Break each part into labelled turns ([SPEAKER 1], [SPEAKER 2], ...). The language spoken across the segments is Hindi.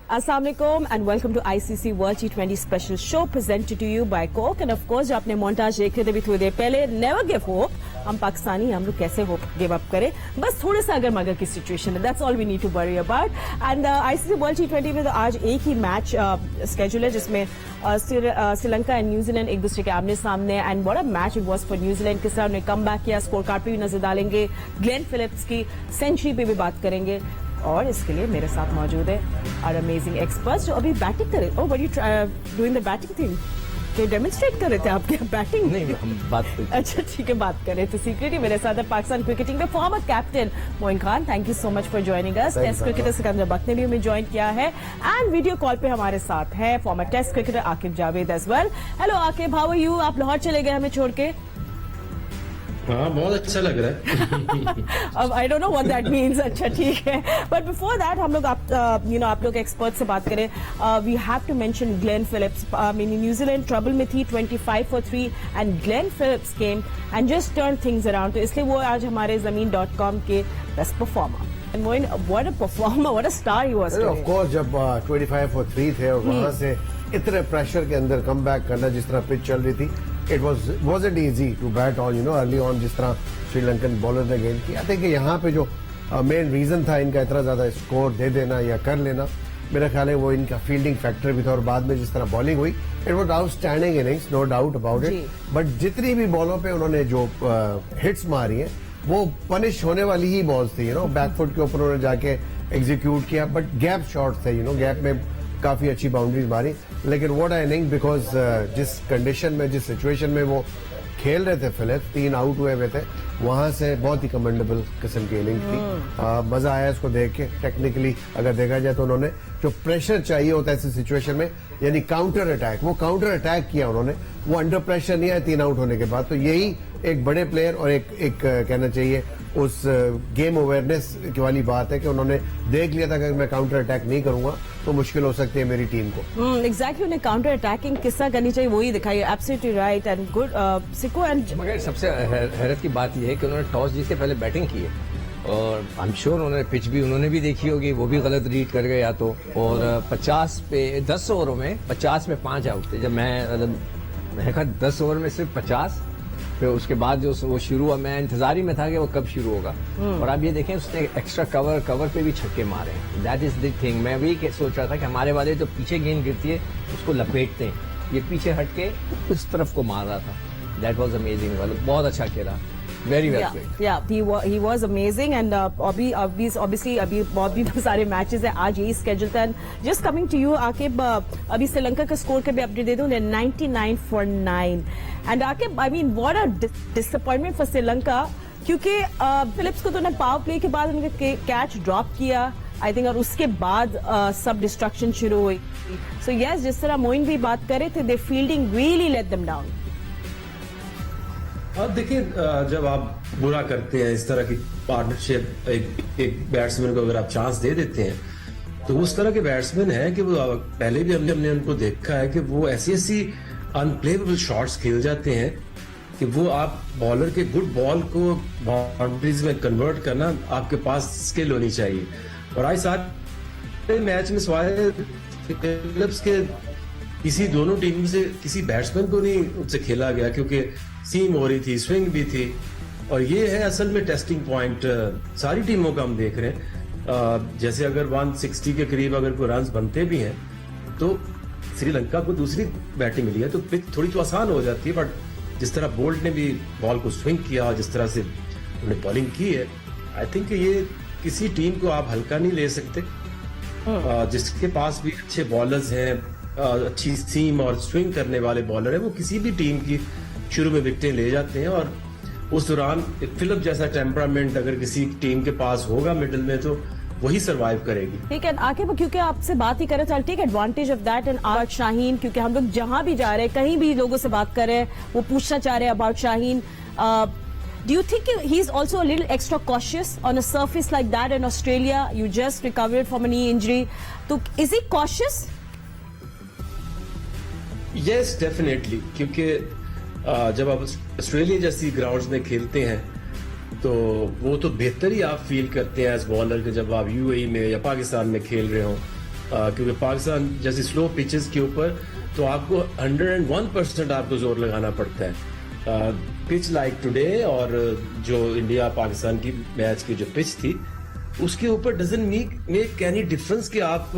[SPEAKER 1] Assalamualaikum and welcome to ICC World T20 special show presented to you by Coke and of course जो आपने montage देख रहे थे भी थोड़ी देर पहले never give hope हम पाकिस्तानी हम लोग कैसे hope give up करें बस थोड़ा सा अगर मगर की situation है that's all we need to worry about and ICC World T20 में तो आज एक ही मैच schedule है जिसमें श्रीलंका एंड न्यूजीलैंड एक दूसरे के आमने सामने and what a match it was for New Zealand किस तरह उन्होंने कम बैक किया स्कोर कार्ड पे भी नजर डालेंगे ग्लेन फिलिप्स की सेंचुरी पे भी बात करेंगे और इसके लिए मेरे साथ मौजूद है आवर अमेजिंग एक्सपर्ट्स जो अभी बैटिंग कर रहे what you doing the batting thing क्या डेमोन्स्ट्रेट कर रहे थे आपके बैटिंग
[SPEAKER 2] नहीं हम बात
[SPEAKER 1] अच्छा ठीक है बात कर रहे थे सीक्रेटली मेरे साथ है पाकिस्तान क्रिकेटिंग के former captain Moin Khan thank you so much for joining us test cricketer Sikandar Bakht ने भी हमें ज्वाइन किया है एंड वीडियो कॉल पे हमारे साथ है former test cricketer Aaqib Javed as well hello Aaqib how are you आप लाहौर चले गए हमें छोड़ के
[SPEAKER 3] हाँ बहुत अच्छा लग रहा है
[SPEAKER 1] अब I don't know what that means अच्छा ठीक है बट बिफोर दैट हम लोग आप लोग एक्सपर्ट से बात करें we have to mention Glenn Phillips New Zealand trouble में थी 25 for 3 and Glenn Phillips came and just turn things around तो इसलिए वो आज हमारे ज़मीन.com के best performer Moin what a performer what a star he was
[SPEAKER 4] of course जब 25 for 3 थे और वहां से इतने प्रेशर के अंदर कम बैक करना जिस तरह पिच चल रही थी it wasn't easy to bat on early on जिस तरह श्रीलंकन बॉलर ने गेंद की आई थिंक यहाँ पे जो मेन रीजन था इनका इतना ज्यादा स्कोर दे देना या कर लेना मेरा ख्याल है वो इनका फील्डिंग फैक्टर भी था और बाद में जिस तरह बॉलिंग हुई it was outstanding innings no doubt about it but जितनी भी बॉलों पे उन्होंने जो हिट्स मारी है वो पनिश होने वाली ही बॉल्स थी बैकफुट के ऊपर उन्होंने जाके एग्जीक्यूट किया बट गैप शॉट थे गैप में काफी अच्छी बाउंड्रीज मारी लेकिन व्हाट आई थिंक बिकॉज जिस कंडीशन में जिस सिचुएशन में वो खेल रहे थे फिलिप्स 3 आउट हुए थे वहां से बहुत ही कमेंडेबल किस्म की इनिंग थी मजा आया इसको देख के टेक्निकली अगर देखा जाए तो उन्होंने जो प्रेशर चाहिए होता है ऐसी सिचुएशन में यानी काउंटर अटैक वो काउंटर अटैक किया उन्होंने वो अंडर प्रेशर नहीं आया 3 आउट होने के बाद तो यही एक बड़े प्लेयर और एक कहना चाहिए उस गेम अवेयरनेस वाली बात है कि उन्होंने देख लिया था कि अगर मैं काउंटर अटैक नहीं करूंगा तो मुश्किल हो सकती है मेरी टीम को
[SPEAKER 1] एग्जैक्टली उन्हें काउंटर अटैकिंग किस्सा करनी चाहिए वही दिखाई absolutely right and good सिको and
[SPEAKER 2] मगर सबसे हैरत की बात यह है कि उन्होंने टॉस जीत के पहले बैटिंग की है और आई एम श्योर उन्होंने पिच भी उन्होंने भी देखी होगी वो भी गलत रीड कर गए या तो और 50 पे 10 ओवरों में 50 में 5 आउट थे जब मैं कहा 10 ओवर में सिर्फ 50 फिर उसके बाद जो वो शुरू हुआ मैं इंतजार ही में था कि वो कब शुरू होगा और आप ये देखें उसने एक्स्ट्रा कवर पे भी छक्के मारे दैट इज द थिंग मैं वही सोच रहा था कि हमारे वाले जो पीछे गेंद गिरती है उसको लपेटते हैं ये पीछे हट के उस तरफ को मार रहा था दैट वाज अमेजिंग बहुत अच्छा खेला very
[SPEAKER 1] he was amazing and obviously अभी बहुत भी सारे मैचेस है आज यही स्केड्यूल था just coming to you Aaqib अभी श्रीलंका का स्कोर का भी अपडेट दे दूं 99 for 9 and Aqib I mean what a disappointment for Sri Lanka क्योंकि फिलिप्स को तो उन्होंने पावर प्ले के बाद उनका कैच ड्रॉप किया आई थिंक और उसके बाद सब डिस्ट्रक्शन शुरू हुई सो यस जिस तरह मोइन भी बात कर रहे थे they fielding really let them down
[SPEAKER 3] देखिए जब आप बुरा करते हैं इस तरह की पार्टनरशिप एक बैट्समैन को अगर आप चांस दे देते हैं तो उस तरह के बैट्समैन हैं कि वो पहले भी हमने उनको देखा है कि वो ऐसी अनप्लेएबल शॉट्स खेल जाते हैं कि वो आप बॉलर के गुड बॉल को बाउंड्रीज में कन्वर्ट करना आपके पास स्किल होनी चाहिए और आज सारे मैच में सवाल फिलिप्स के किसी दोनों टीम से किसी बैट्समैन को नहीं उससे खेला गया क्योंकि सीम हो रही थी स्विंग भी थी और ये है असल में टेस्टिंग पॉइंट सारी टीमों का हम देख रहे हैं जैसे अगर 160 के करीब अगर कोई रन बनते भी हैं तो श्रीलंका को दूसरी बैटिंग मिली है तो पिच थोड़ी तो आसान हो जाती है बट जिस तरह बोल्ट ने भी बॉल को स्विंग किया और जिस तरह से उन्होंने बॉलिंग की है आई थिंक ये किसी टीम को आप हल्का नहीं ले सकते जिसके पास भी अच्छे बॉलर्स हैं अच्छी सीम और स्विंग करने वाले बॉलर है वो किसी भी टीम की शुरू में विकेटें ले जाते हैं और उस दौरान फिलिप जैसा टेम्परामेंट अगर किसी टीम के पास होगा मिडिल में तो वही सरवाइव करेगी
[SPEAKER 1] ठीक है आके क्योंकि आपसे बात ही करें तो take advantage of that and about Shaheen क्योंकि हम लोग जहां भी जा रहे हैं कहीं भी लोगों से बात कर रहे हैं वो पूछना चाह रहे हैं about Shaheen Do you think he is also a little extra cautious on a surface like that in Australia? You just recovered from a knee injury. So is he cautious?
[SPEAKER 3] Yes, definitely. क्योंकि जब आप ऑस्ट्रेलिया जैसी ग्राउंड्स में खेलते हैं तो वो तो बेहतर ही आप फील करते हैं एज बॉलर के जब आप यूएई में या पाकिस्तान में खेल रहे हो क्योंकि पाकिस्तान जैसी स्लो पिचेस के ऊपर तो आपको 101% आपको जोर लगाना पड़ता है। पिच लाइक टुडे और जो इंडिया पाकिस्तान की मैच की जो पिच थी उसके ऊपर डजंट मेक एनी डिफरेंस कि आप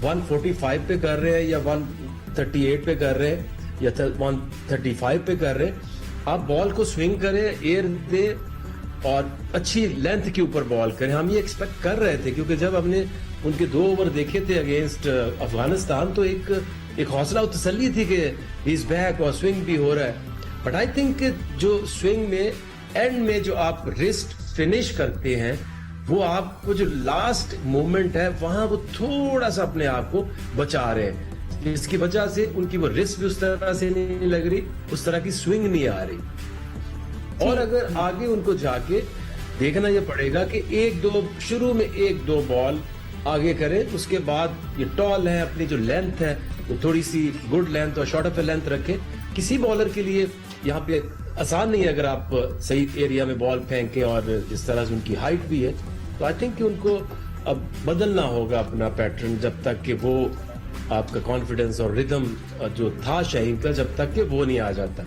[SPEAKER 3] 145 पे कर रहे हैं या 138 पे कर रहे हैं या 135 पे कर रहे हैं। आप बॉल को स्विंग करें, एयर दे और अच्छी लेंथ के ऊपर बॉल करें। हम ये एक्सपेक्ट कर रहे थे क्योंकि जब हमने उनके 2 ओवर देखे थे अगेंस्ट अफगानिस्तान तो एक हौसला और तसल्ली थी कि इज बैक और स्विंग भी हो रहा है। बट आई थिंक जो स्विंग में एंड में जो आप रिस्ट फिनिश करते हैं वो आपको जो लास्ट मोमेंट है वहां वो थोड़ा सा अपने आप को बचा रहे हैं, इसकी वजह से उनकी वो रिस्ट भी उस तरह से नहीं लग रही, उस तरह की स्विंग नहीं आ रही। और अगर आगे उनको जाके देखना यह पड़ेगा कि शुरू में 1-2 बॉल आगे करें, उसके बाद ये टॉल है, अपनी जो लेंथ है वो थोड़ी सी गुड लेंथ और शॉर्ट ऑफ लेंथ रखें। किसी बॉलर के लिए यहाँ पे आसान नहीं है अगर आप सही एरिया में बॉल फेंकें और जिस तरह से उनकी हाइट भी है, तो आई थिंक कि उनको अब बदलना होगा अपना पैटर्न जब तक कि वो आपका कॉन्फिडेंस और रिदम जो था शाहीन का जब तक कि वो नहीं आ जाता।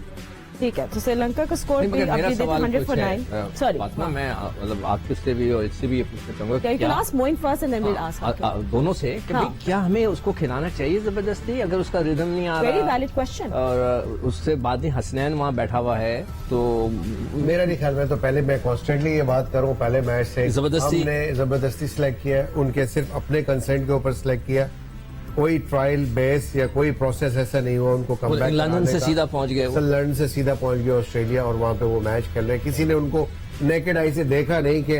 [SPEAKER 1] ठीक है, तो श्रीलंका का स्कोर भी
[SPEAKER 2] मेरा
[SPEAKER 1] अपनी
[SPEAKER 2] सवाल
[SPEAKER 1] 100 for 9 सॉरी
[SPEAKER 2] फातिमा, मैं मतलब आपके से भी और इससे भी ये पूछना चाहूंगा
[SPEAKER 1] you can ask Moin first and then we'll ask after.
[SPEAKER 2] दोनों से कि
[SPEAKER 1] हाँ.
[SPEAKER 2] भाई क्या हमें उसको खिलाना चाहिए जबरदस्ती अगर उसका रिदम नहीं आ
[SPEAKER 1] Very
[SPEAKER 2] रहा?
[SPEAKER 1] valid question.
[SPEAKER 2] और उससे बाद में हसनैन वहाँ बैठा हुआ है तो
[SPEAKER 4] मेरा नहीं ख्याल में, तो पहले मैं कॉन्स्टेंटली ये बात करूं, पहले मैच से हमने जबरदस्ती सिलेक्ट किया, उनके सिर्फ अपने कंसेंट के ऊपर सिलेक्ट किया, कोई ट्रायल बेस या कोई प्रोसेस ऐसा नहीं हुआ उनको कम बैक
[SPEAKER 2] लंदन से सीधा पहुंच गए,
[SPEAKER 4] लंदन से सीधा पहुंच गए ऑस्ट्रेलिया और वहां पे वो मैच खेल रहे हैं। किसी ने उनको नेकेड आई से देखा नहीं कि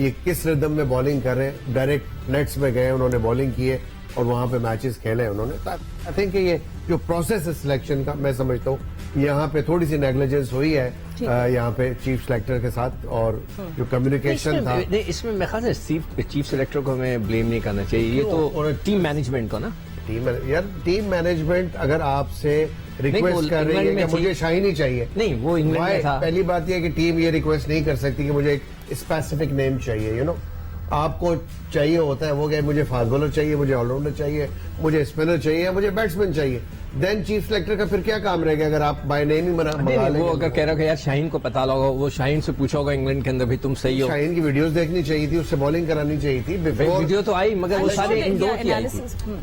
[SPEAKER 4] ये किस रिदम में बॉलिंग कर रहे हैं, डायरेक्ट नेट्स में गए, उन्होंने बॉलिंग की है और वहां पे मैचेस खेले उन्होंने। आई थिंक ये जो प्रोसेस है सिलेक्शन का, मैं समझता हूँ यहाँ पे थोड़ी सी नेग्लिजेंस हुई है यहाँ पे चीफ सिलेक्टर के साथ, और जो कम्युनिकेशन था
[SPEAKER 2] इसमें मेरे ख्याल से चीफ सिलेक्टर को हमें ब्लेम नहीं करना चाहिए, ये तो टीम मैनेजमेंट को ना,
[SPEAKER 4] टीम मैनेजमेंट अगर आपसे रिक्वेस्ट कर रही है कि मुझे शाहीन ही चाहिए,
[SPEAKER 2] नहीं वो इंग्लैंड में था।
[SPEAKER 4] पहली बात यह है कि टीम ये रिक्वेस्ट नहीं कर सकती कि मुझे एक स्पेसिफिक नेम चाहिए, आपको चाहिए होता है वो कि मुझे फास्ट बॉलर चाहिए, मुझे ऑलराउंडर चाहिए, मुझे स्पिनर चाहिए, मुझे बैट्समैन चाहिए। देन चीफ सिलेक्टर का फिर क्या काम रहेगा अगर आप बाय नेम ही मंगा लेंगे?
[SPEAKER 2] वो अगर कह रहा है यार शाहीन को पता लगा, वो शाहीन से पूछा होगा इंग्लैंड के अंदर भाई तुम सही हो,
[SPEAKER 4] शाहीन की वीडियोस देखनी चाहिए थी, उससे बॉलिंग करानी चाहिए थी।
[SPEAKER 2] वीडियो तो आई मगर वो सारे इंडोर की आई थी।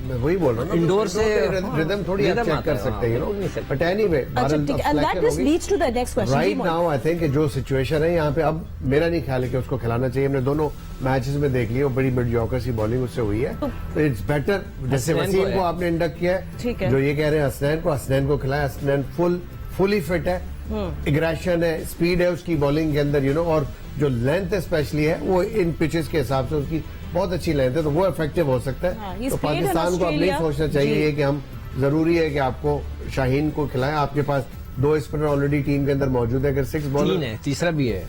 [SPEAKER 4] मैं वही बोल रहा हूँ,
[SPEAKER 2] इंडोर से
[SPEAKER 4] रिदम थोड़ी आप चेक कर सकते हैं, but anyway right now I think जो सिचुएशन है यहाँ पे, अब मेरा नहीं ख्याल है कि उसको खिलाना चाहिए। हमने दोनों मैचेस में देख लिया, बड़ी मीडियोकर सी बॉलिंग उससे हुई है, तो इट्स बेटर। जैसे वसीम को आपने इंडक्ट किया है, जो ये कह रहे हैं हसनैन को खिलाया, हसनैन फुली फिट है, एग्रेशन है, स्पीड है उसकी बॉलिंग के अंदर, और जो लेंथ स्पेशली है वो इन पिचेस के हिसाब से उसकी बहुत अच्छी लेंथ है, तो वो इफेक्टिव हो सकता है। तो पाकिस्तान को अब नहीं सोचना चाहिए कि हम जरूरी है कि आपको शाहीन को खिलाएं। आपके पास 2 स्पिनर ऑलरेडी टीम के अंदर मौजूद है, अगर 6 बॉलर
[SPEAKER 2] है, तीसरा भी है,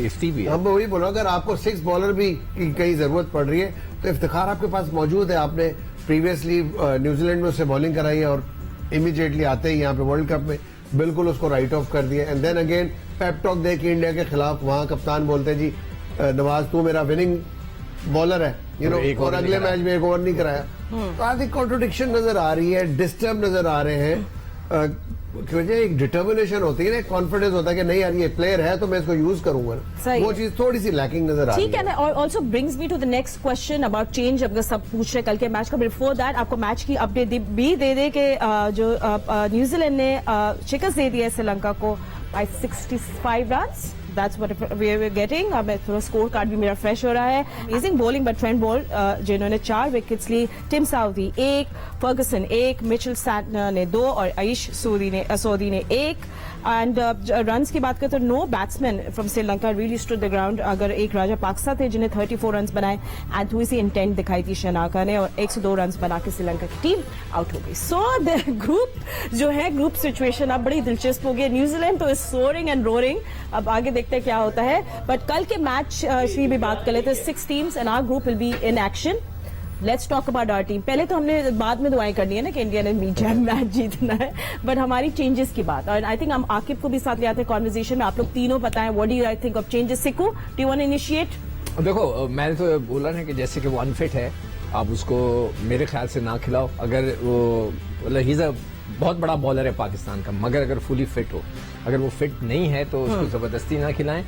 [SPEAKER 2] इफ्ती भी है।
[SPEAKER 4] हम वही बोला, अगर आपको 6 बॉलर भी की कहीं जरूरत पड़ रही है तो इफ्तिखार आपके पास मौजूद है। आपने प्रीवियसली न्यूजीलैंड में उससे बॉलिंग कराई है और इमीडिएटली आते ही यहाँ पे वर्ल्ड कप में बिल्कुल उसको राइट ऑफ कर दिया। And then again pep talk दे के इंडिया के खिलाफ वहां कप्तान बोलते हैं जी नवाज तू मेरा विनिंग बॉलर है, और अगले मैच में 1 ओवर नहीं कराया। तो आधी कॉन्ट्रोडिक्शन नजर आ रही है, डिस्टर्ब नजर आ रहे हैं, क्योंकि एक डिटर्मिनेशन होती है ना, कॉन्फिडेंस होता है कि नहीं यार ये प्लेयर है तो मैं इसको यूज करूंगा, वो चीज थोड़ी सी लैकिंग नजर आ रही है।
[SPEAKER 1] ठीक है, और also brings me to the next question about change. अगर सब पूछ रहे कल के मैच का, बिफोर दैट आपको मैच की अपडेट भी दे दे के जो न्यूजीलैंड ने शिकस्त दे दी है श्रीलंका को by 65 runs. That's what we are getting. अब थोड़ा स्कोर कार्ड भी मेरा फ्रेश हो रहा है। Amazing bowling by Trent Boult, जिन्होंने 4 विकेट्स ली, Tim Southee 1, Ferguson 1, Mitchell Santner ने 2 और आयुष सोदी ने 1। एंड रन्स की बात करें तो no batsman from Sri Lanka really stood the ground. अगर एक राजा पाक्सा थे जिन्हें 34 रन बनाए, एंड थोड़ी सी इंटेंट दिखाई थी शनाका ने, और 102 रन बना के श्रीलंका की टीम आउट हो गई। सो द ग्रुप जो है, ग्रुप सिचुएशन अब बड़ी दिलचस्प हो गई। न्यूजीलैंड तो इज सोरिंग एंड रोरिंग, अब आगे देखते हैं क्या होता है। बट कल के मैच की भी बात कर लेते हैं। 6 teams and our group will be in action. Let's talk about our team. पहले तो हमने बाद में दुआएं करनी है ना कि इंडिया ने मैच जीतना है, बट हमारी चेंजेस की बात, और आई थिंक हम आकिब को भी साथ ले आते हैं कॉन्वर्सेशन में। आप लोग तीनों बताएं what do you think of changes. Sikku, do you want to initiate?
[SPEAKER 2] देखो मैंने तो बोला ना कि जैसे कि वो अनफिट है, आप उसको मेरे ख्याल से ना खिलाओ। अगर वो मतलब ही बहुत बड़ा बॉलर है पाकिस्तान का, मगर अगर फुली फिट हो, अगर वो फिट नहीं है तो उसको जबरदस्ती ना खिलाएं।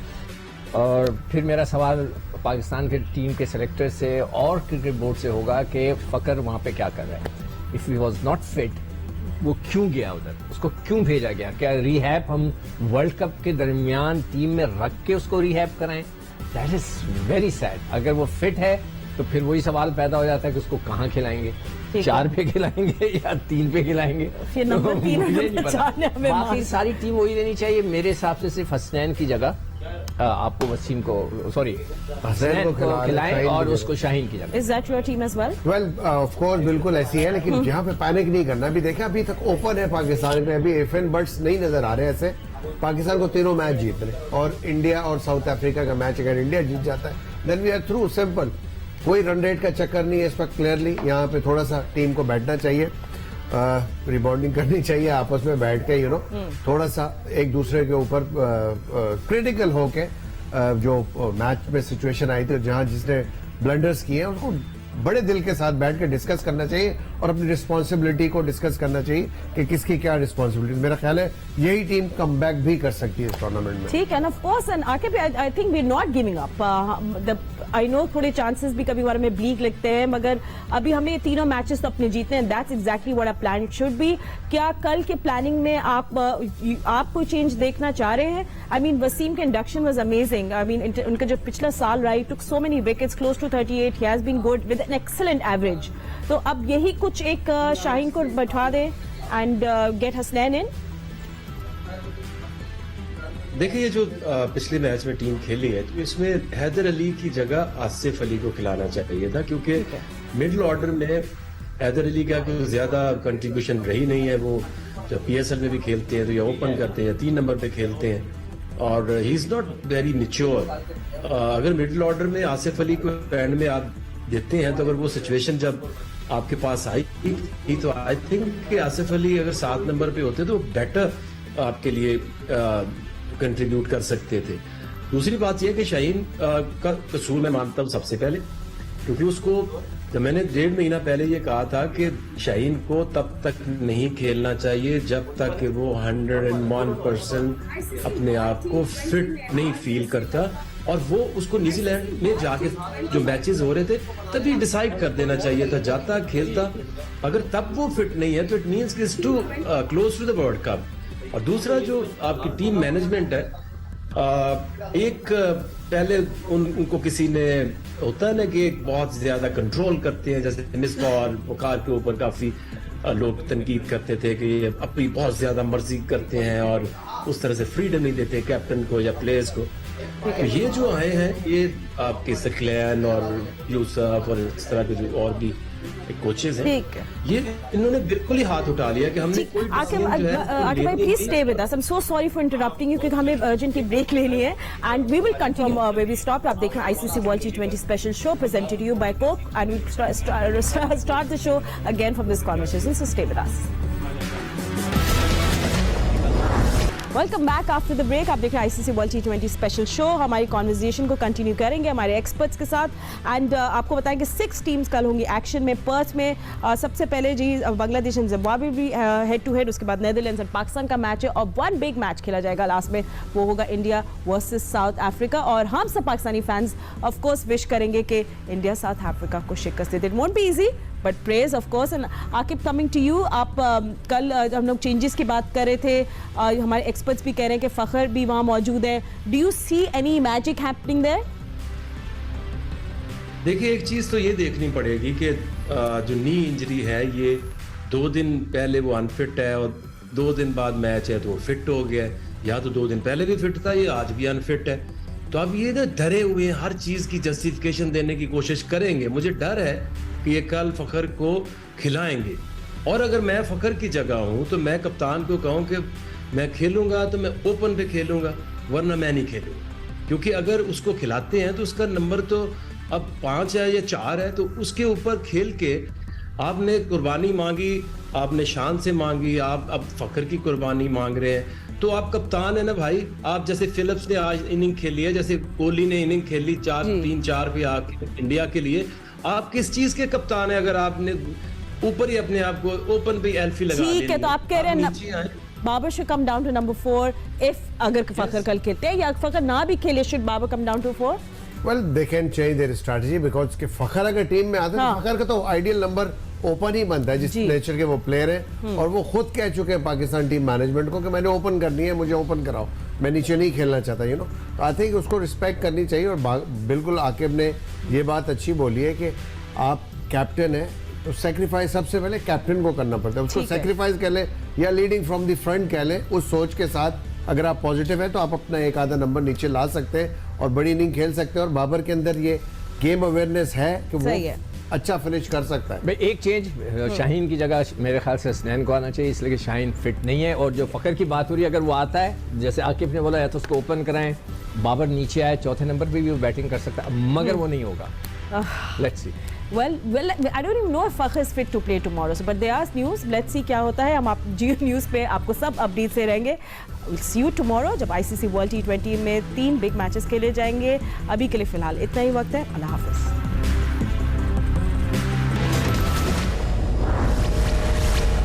[SPEAKER 2] और फिर मेरा सवाल पाकिस्तान के टीम के सेलेक्टर से और क्रिकेट बोर्ड से होगा कि फकर वहां पे क्या कर रहा है। If he was not fit, वो क्यों गया उधर, उसको क्यों भेजा गया? क्या रिहैब हम वर्ल्ड कप के दरमियान टीम में रख के उसको रिहैब कराएं? That is very sad. अगर वो फिट है तो फिर वही सवाल पैदा हो जाता है कि उसको कहाँ खिलाएंगे, 4 पे खिलाएंगे या 3 पे खिलाएंगे?
[SPEAKER 1] फिर नंबर 3 और नंबर 4 ने हमें
[SPEAKER 2] बाकी सारी टीम वही लेनी चाहिए मेरे हिसाब से। सिर्फ हसनैन की जगह आपको वसीम को, सॉरी हसनैन को खिलाएं और उसको शाहीन की जगह।
[SPEAKER 1] Is that your team as well?
[SPEAKER 4] Well of course बिल्कुल ऐसी है, लेकिन यहाँ पे पैनिक नहीं करना। अभी देखा, अभी तक ओपन है पाकिस्तान में, अभी एफएन बर्ड्स नहीं नजर आ रहे हैं ऐसे। पाकिस्तान को तीनों मैच जीतने, और इंडिया और साउथ अफ्रीका का मैच अगर इंडिया जीत जाता है then we are through, simple. कोई रन रेट का चक्कर नहीं है इस वक्त। क्लियरली यहाँ पे थोड़ा सा टीम को बैठना चाहिए, रिबाउंडिंग करनी चाहिए आपस में बैठ के, थोड़ा सा एक दूसरे के ऊपर क्रिटिकल होके जो मैच में सिचुएशन आई थी जहां जिसने ब्लंडर्स किए उसको बड़े दिल के साथ बैठ के डिस्कस करना चाहिए और अपनी रिस्पॉन्सिबिलिटी को डिस्कस करना चाहिए कि किसकी क्या रिस्पॉन्सिबिलिटी। मेरा ख्याल है यही टीम कमबैक भी कर सकती है इस टूर्नामेंट में।
[SPEAKER 1] ठीक है, ऑफ कोर्स, एंड आके I think we are not giving up. I know थोड़े चांसेस भी कभी हमारे में ब्लीक लगते हैं, मगर अभी हमें ये तीनों मैचेस तो अपने जीतने हैं। That's exactly what a plan it should be. क्या कल के प्लानिंग में आप कोई चेंज देखना चाह रहे हैं? आई मीन वसीम के induction was amazing. I mean उनका जो पिछला साल रहा, took so many wickets, close to 38, he has been good with an excellent average. तो अब यही कुछ एक शाहीन को बैठा दे एंड गेट हसनैन इन।
[SPEAKER 3] देखिए, ये जो पिछले मैच में टीम खेली है, तो इसमें हैदर अली की जगह आसिफ अली को खिलाना चाहिए था, क्योंकि मिडिल ऑर्डर में हैदर अली का कोई ज्यादा कंट्रीब्यूशन रही नहीं है। वो जब पीएसएल में भी खेलते हैं तो या ओपन करते हैं, 3 नंबर पे खेलते हैं, और he is not very mature. अगर मिडिल ऑर्डर में आसिफ अली को एंड में आप देते हैं, तो अगर वो सिचुएशन जब आपके पास आई तो आई थिंक कि आसिफ अली अगर 7 नंबर पे होते तो बेटर आपके लिए कंट्रीब्यूट कर सकते थे। दूसरी बात यह कि शाहीन का कसूर मैं मानता हूं सबसे पहले, क्योंकि उसको जब मैंने 1.5 महीना पहले ये कहा था कि शाहीन को तब तक नहीं खेलना चाहिए जब तक कि वो 101% अपने आप को फिट नहीं फील करता, और वो उसको न्यूजीलैंड में जाके जो मैचेस हो रहे थे तभी डिसाइड कर देना चाहिए था, जाता खेलता। अगर तब वो फिट नहीं है तो इट मींस कि it's too close to the world cup. और दूसरा जो आपकी टीम मैनेजमेंट है, एक पहले उनको किसी ने होता है ना कि एक बहुत ज्यादा कंट्रोल करते हैं, जैसे मिसबा और वकार के ऊपर काफी लोग तनकीद करते थे कि ये अपनी बहुत ज्यादा मर्जी करते हैं और उस तरह से फ्रीडम नहीं देते कैप्टन को या प्लेयर्स को। तो ये जो आए हैं, ये आपके सकलैन और यूसुफ और इस तरह के जो और भी कोचेज हैं, ये इन्होंने बिल्कुल ही हाथ उठा लिया कि हमने कोई
[SPEAKER 1] आकिब भाई please stay with us. I am so sorry for interrupting you, क्योंकि हमें अर्जेंटली ब्रेक लेनी है and we will continue where we stop. आप देख रहे हैं ICC world T20 special show presented you by Coke, and we start the show again from this conversation, so stay with us. Welcome back after the break. आप देख रहे हैं ICC world T20 special show. हमारी कॉन्वर्जेशन को कंटिन्यू करेंगे हमारे एक्सपर्ट्स के साथ, एंड आपको बताएं कि 6 टीम्स कल होंगी एक्शन में पर्थ में। सबसे पहले जी बांग्लादेश एंड जिम्बाब्वे भी हेड टू हेड, उसके बाद नेदरलैंड्स एंड पाकिस्तान का मैच है, और 1 बिग मैच खेला जाएगा लास्ट में, वो होगा इंडिया वर्सेस साउथ अफ्रीका। और हम सब Pakistani fans of course wish करेंगे कि इंडिया साउथ अफ्रीका को शिकस्त दे दे। It won't be easy but praise of course. And Aqib, coming to you, आप कल हम लोग चेंजेस की बात कर रहे थे, हमारे एक्सपर्ट्स भी कह रहे हैं कि फखर भी वहां मौजूद है। Do you see any magic happening there?
[SPEAKER 3] देखिए, एक चीज तो ये देखनी पड़ेगी कि जो नी इंजरी है, ये 2 दिन पहले वो अनफिट है और 2 दिन बाद मैच है तो वो फिट हो गया है, या तो 2 दिन पहले भी फिट था, ये आज भी अनफिट है। तो अब ये ना डरे हुए हैं, हर चीज की जस्टिफिकेशन देने की कोशिश करेंगे। मुझे डर है कि ये कल फखर को खिलाएंगे, और अगर मैं फखर की जगह हूं तो मैं कप्तान को कहूं कि मैं खेलूंगा तो मैं ओपन पे खेलूंगा, वरना मैं नहीं खेलूंगा। क्योंकि अगर उसको खिलाते हैं तो उसका नंबर तो अब 5 है या 4 है, तो उसके ऊपर खेल के आपने कुर्बानी मांगी, आपने शान से मांगी, आप अब फखर की कुर्बानी मांग रहे हैं, तो आप कप्तान है ना भाई। आप जैसे फिलिप्स ने आज इनिंग खेली है, जैसे कोहली ने इनिंग खेली 3-4 पे आके इंडिया के लिए, आप किस चीज के कप्तान है अगर आपने ऊपर ही अपने आप को ओपन पे एल्फी लगा
[SPEAKER 1] ठीक है, तो आप कह रहे हैं
[SPEAKER 3] नीचे आए।
[SPEAKER 1] Babar should come down to number 4 if अगर फखर कल खेलते हैं, या फखर ना भी खेले should Babar come down to 4?
[SPEAKER 4] Well they can change their strategy because कि फखर अगर टीम में आता है
[SPEAKER 1] हाँ।
[SPEAKER 4] तो फखर का तो आइडियल नंबर ओपन ही बनता है, जिस
[SPEAKER 1] जी।
[SPEAKER 4] नेचर के वो प्लेयर है। और वो खुद कह चुके हैं पाकिस्तान टीम मैनेजमेंट को कि मैंने ओपन करनी है, मुझे ओपन कराओ, मैं नीचे नहीं खेलना चाहता, यू नो। तो आई थिंक उसको रिस्पेक्ट करनी चाहिए। और बिल्कुल आकिब ने ये बात अच्छी बोली है कि आप कैप्टन है तो सेक्रीफाइस सबसे पहले कैप्टन को करना पड़ता है। उसको
[SPEAKER 1] ठीक है।
[SPEAKER 4] सेक्रीफाइस कह ले या लीडिंग फ्रॉम द फ्रंट कह ले, उस सोच के साथ अगर आप पॉजिटिव है तो आप अपना एक आधा नंबर नीचे ला सकते हैं और बड़ी इनिंग खेल सकते हैं। और बाबर के अंदर ये गेम अवेयरनेस है कि वो
[SPEAKER 1] सही है।
[SPEAKER 4] अच्छा फिनिश कर सकता है।
[SPEAKER 2] भाई एक चेंज शाहीन की जगह मेरे ख्याल से हसनैन को आना चाहिए, इसलिए कि शाहीन फिट नहीं है। और जो फखर की बात हो रही है, अगर वो आता है जैसे आकिब ने बोला है तो उसको ओपन कराएं, बाबर नीचे आए, चौथे नंबर पे भी वो बैटिंग कर सकता है, मगर वो नहीं होगा। Let's see.
[SPEAKER 1] Well, I don't even know if Fakhr is fit to play tomorrow. So, but there are news. Let's see क्या होता है। हम आप जियो न्यूज़ पे आपको सब अपडेट से रहेंगे। We'll see you tomorrow जब ICC वर्ल्ड T20 में 3 बिग मैचेस खेले जाएंगे। अभी के लिए फिलहाल इतना ही वक्त है। अल्लाह हाफिज़।